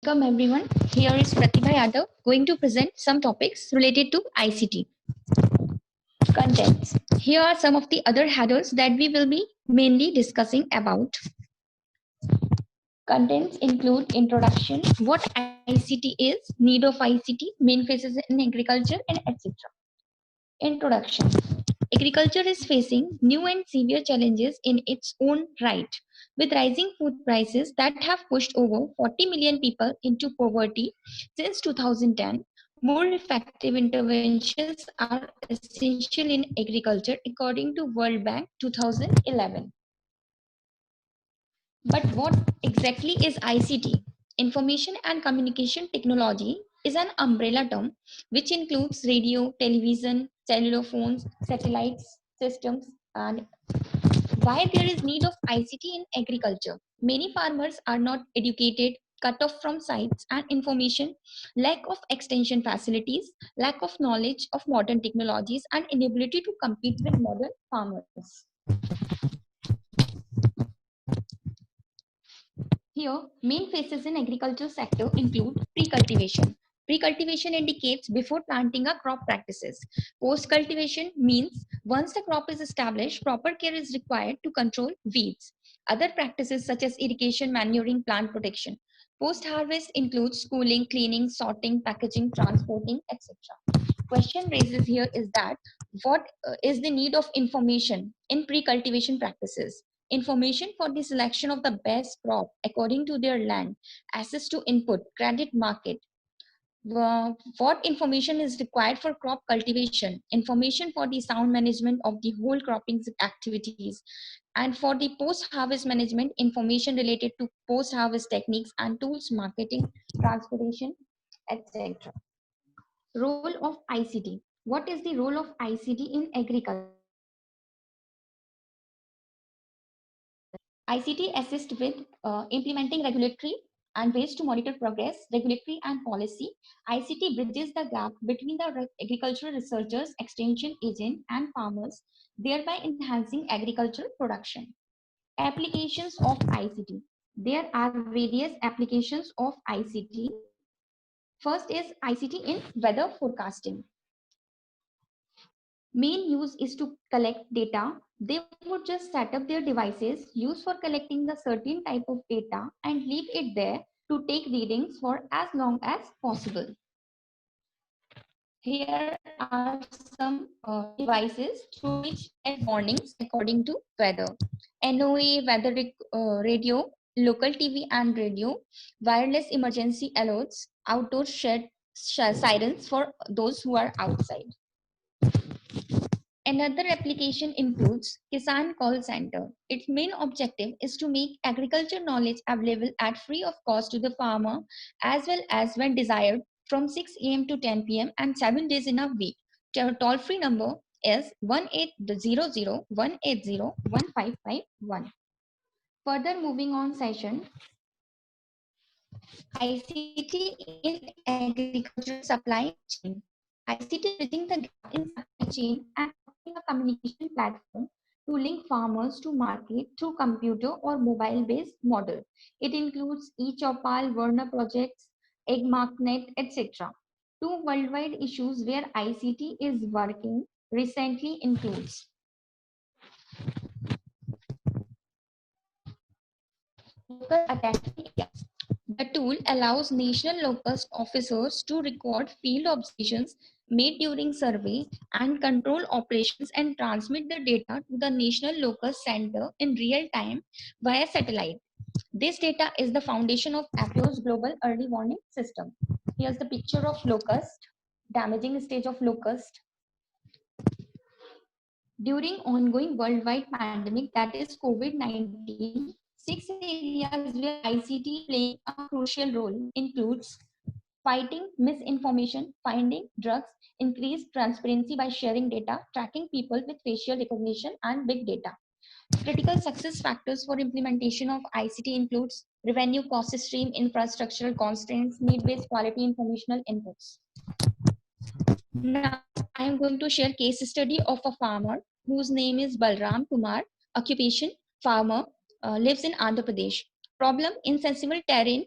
Welcome everyone. Here is Pratibha Yadav going to present some topics related to ICT. Contents. Here are some of the other headers that we will be mainly discussing about. Contents include introduction, what ICT is, need of ICT, main phases in agriculture, and etc. Introduction. Agriculture is facing new and severe challenges in its own right, with rising food prices that have pushed over 40 million people into poverty since 2010. More effective interventions are essential in agriculture, according to World Bank 2011. But what exactly is ICT? Information and Communication Technology is an umbrella term which includes radio, television, cellular phones, satellites, systems, and why there is need of ICT in agriculture. Many farmers are not educated, cut off from sites and information, lack of extension facilities, lack of knowledge of modern technologies, and inability to compete with modern farmers. Here, main phases in agriculture sector include pre-cultivation. Pre-cultivation indicates before planting a crop practices. Post-cultivation means once the crop is established, proper care is required to control weeds. Other practices such as irrigation, manuring, plant protection. Post-harvest includes schooling, cleaning, sorting, packaging, transporting, etc. Question raises here is that what is the need of information in pre-cultivation practices? Information for the selection of the best crop according to their land, access to input, credit market. What information is required for crop cultivation, information for the sound management of the whole cropping activities, and for the post-harvest management, information related to post-harvest techniques and tools, marketing, transportation, etc. Role of ICT. What is the role of ICT in agriculture? ICT assists with implementing regulatory and ways to monitor progress, regulatory and policy. ICT bridges the gap between the agricultural researchers, extension agent, and farmers, thereby enhancing agricultural production. Applications of ICT. There are various applications of ICT. First is ICT in weather forecasting. Main use is to collect data. They would just set up their devices used for collecting the certain type of data and leave it there to take readings for as long as possible. Here are some devices through which get warnings according to weather. NOAA weather radio, local TV and radio, wireless emergency alerts, outdoor shed sirens for those who are outside. Another application includes Kisan Call Center. Its main objective is to make agriculture knowledge available at free of cost to the farmer as well as when desired from 6 a.m. to 10 p.m. and 7 days in a week. The toll-free number is 1800-180-1551. Further moving on session, ICT in agricultural supply chain. ICT is bridging the gap in supply chain and offering a communication platform to link farmers to market through computer or mobile-based model. It includes eChopal, Warner projects, EggMarkNet, etc. Two worldwide issues where ICT is working recently includes local attention areas. The tool allows national locust officers to record field observations made during survey and control operations and transmit the data to the national locust center in real time via satellite. This data is the foundation of APIO's global early warning system. Here's the picture of locust, damaging stage of locust. During ongoing worldwide pandemic that is COVID-19, 6 areas where ICT playing a crucial role includes fighting misinformation, finding drugs, increased transparency by sharing data, tracking people with facial recognition and big data. Critical success factors for implementation of ICT includes revenue cost stream, infrastructural constraints, need-based quality informational inputs. Now, I am going to share case study of a farmer whose name is Balram Kumar, occupation farmer, lives in Andhra Pradesh. Problem, insensible terrain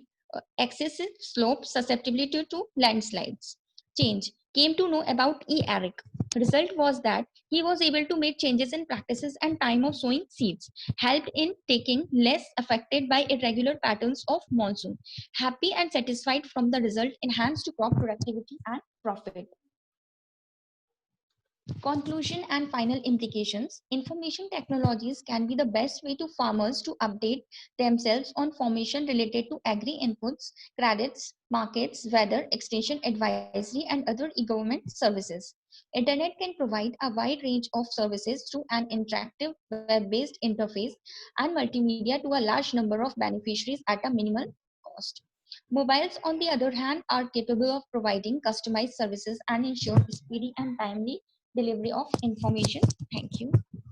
excessive slope susceptibility to landslides. Change. Came to know about E. Eric. Result was that he was able to make changes in practices and time of sowing seeds, helped in taking less affected by irregular patterns of monsoon. Happy and satisfied from the result, enhanced crop productivity and profit. Conclusion and final implications. Information technologies can be the best way to farmers to update themselves on formation related to agri inputs, credits, markets, weather, extension advisory, and other e-government services. Internet can provide a wide range of services through an interactive web-based interface and multimedia to a large number of beneficiaries at a minimal cost. Mobiles, on the other hand, are capable of providing customized services and ensure speedy and timely delivery of information. Thank you.